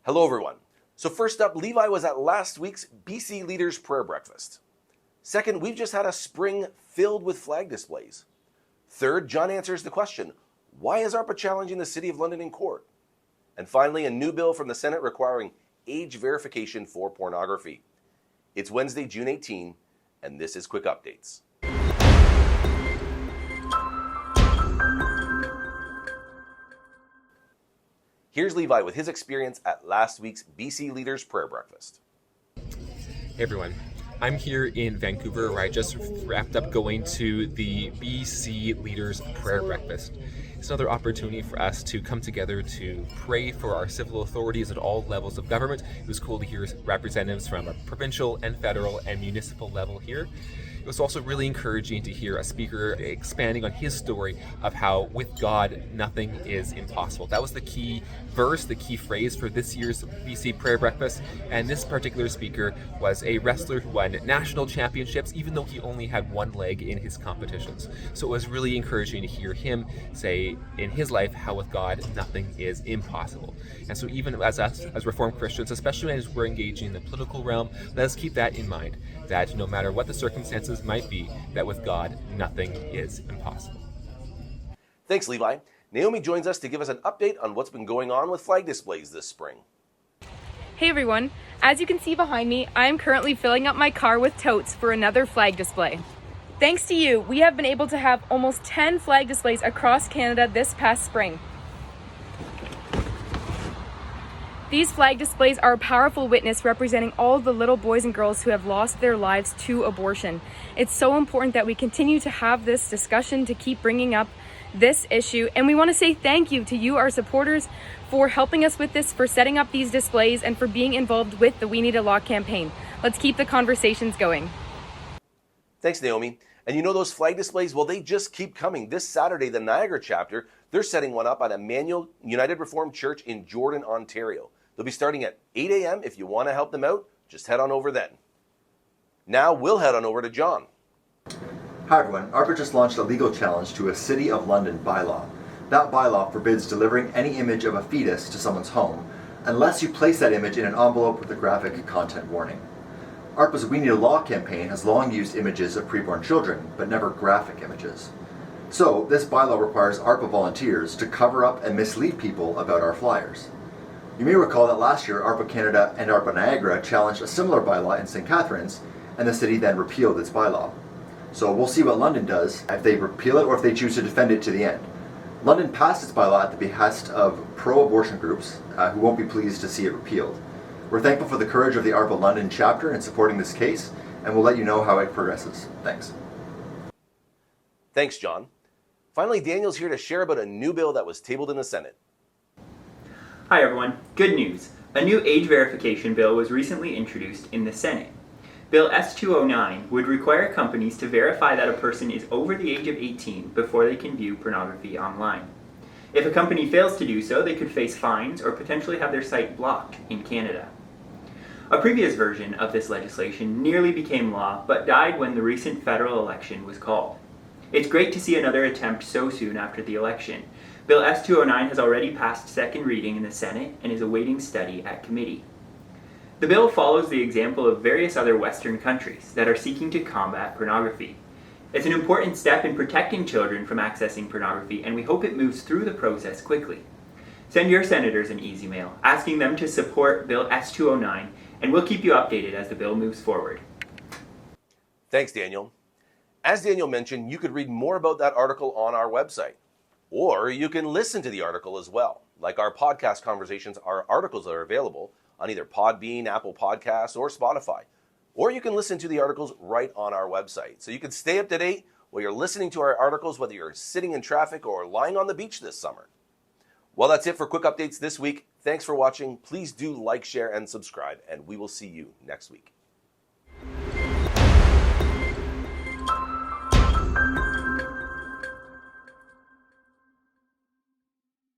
Hello, everyone. So first up, Levi was at last week's BC Leaders Prayer Breakfast. Second, we've just had a spring filled with flag displays. Third, John answers the question, why is ARPA challenging the City of London in court? And finally, a new bill from the Senate requiring age verification for pornography. It's Wednesday, June 18, and this is Quick Updates. Here's Levi with his experience at last week's BC Leaders Prayer Breakfast. Hey everyone, I'm here in Vancouver where I just wrapped up going to the BC Leaders Prayer Breakfast. It's another opportunity for us to come together to pray for our civil authorities at all levels of government. It was cool to hear representatives from a provincial and federal and municipal level here. It was also really encouraging to hear a speaker expanding on his story of how with God, nothing is impossible. That was the key verse, the key phrase for this year's BC Prayer Breakfast. And this particular speaker was a wrestler who won national championships, even though he only had one leg in his competitions. So it was really encouraging to hear him say in his life how with God, nothing is impossible. And so even as us, as Reformed Christians, especially as we're engaging in the political realm, let us keep that in mind, that no matter what the circumstances might be, that with God, nothing is impossible. Thanks, Levi. Naomi joins us to give us an update on what's been going on with flag displays this spring. Hey everyone, as you can see behind me, I am currently filling up my car with totes for another flag display. Thanks to you, we have been able to have almost 10 flag displays across Canada this past spring. These flag displays are a powerful witness representing all the little boys and girls who have lost their lives to abortion. It's so important that we continue to have this discussion, to keep bringing up this issue, and we want to say thank you to you, our supporters, for helping us with this, for setting up these displays, and for being involved with the We Need a Law campaign. Let's keep the conversations going. Thanks, Naomi. And you know those flag displays, well, they just keep coming. This Saturday, the Niagara chapter, they're setting one up at Emmanuel United Reformed Church in Jordan, Ontario. They'll be starting at 8 a.m. If you want to help them out, just head on over then. Now we'll head on over to John. Hi everyone, ARPA just launched a legal challenge to a City of London bylaw. That bylaw forbids delivering any image of a fetus to someone's home unless you place that image in an envelope with a graphic content warning. ARPA's We Need a Law campaign has long used images of preborn children, but never graphic images. So this bylaw requires ARPA volunteers to cover up and mislead people about our flyers. You may recall that last year ARPA Canada and ARPA Niagara challenged a similar bylaw in St. Catharines, and the city then repealed its bylaw. So we'll see what London does, if they repeal it or if they choose to defend it to the end. London passed its bylaw at the behest of pro-abortion groups who won't be pleased to see it repealed. We're thankful for the courage of the ARPA London chapter in supporting this case, and we'll let you know how it progresses. Thanks. Thanks, John. Finally, Daniel's here to share about a new bill that was tabled in the Senate. Hi everyone, good news. A new age verification bill was recently introduced in the Senate. Bill S-209 would require companies to verify that a person is over the age of 18 before they can view pornography online. If a company fails to do so, they could face fines or potentially have their site blocked in Canada. A previous version of this legislation nearly became law, but died when the recent federal election was called. It's great to see another attempt so soon after the election. Bill S-209 has already passed second reading in the Senate and is awaiting study at committee. The bill follows the example of various other Western countries that are seeking to combat pornography. It's an important step in protecting children from accessing pornography, and we hope it moves through the process quickly. Send your senators an easy mail asking them to support Bill S-209, and we'll keep you updated as the bill moves forward. Thanks, Daniel. As Daniel mentioned, you could read more about that article on our website. Or you can listen to the article as well. Like our podcast conversations, our articles are available on either Podbean, Apple Podcasts, or Spotify. Or you can listen to the articles right on our website. So you can stay up to date while you're listening to our articles, whether you're sitting in traffic or lying on the beach this summer. Well, that's it for Quick Updates this week. Thanks for watching. Please do like, share, and subscribe, and we will see you next week.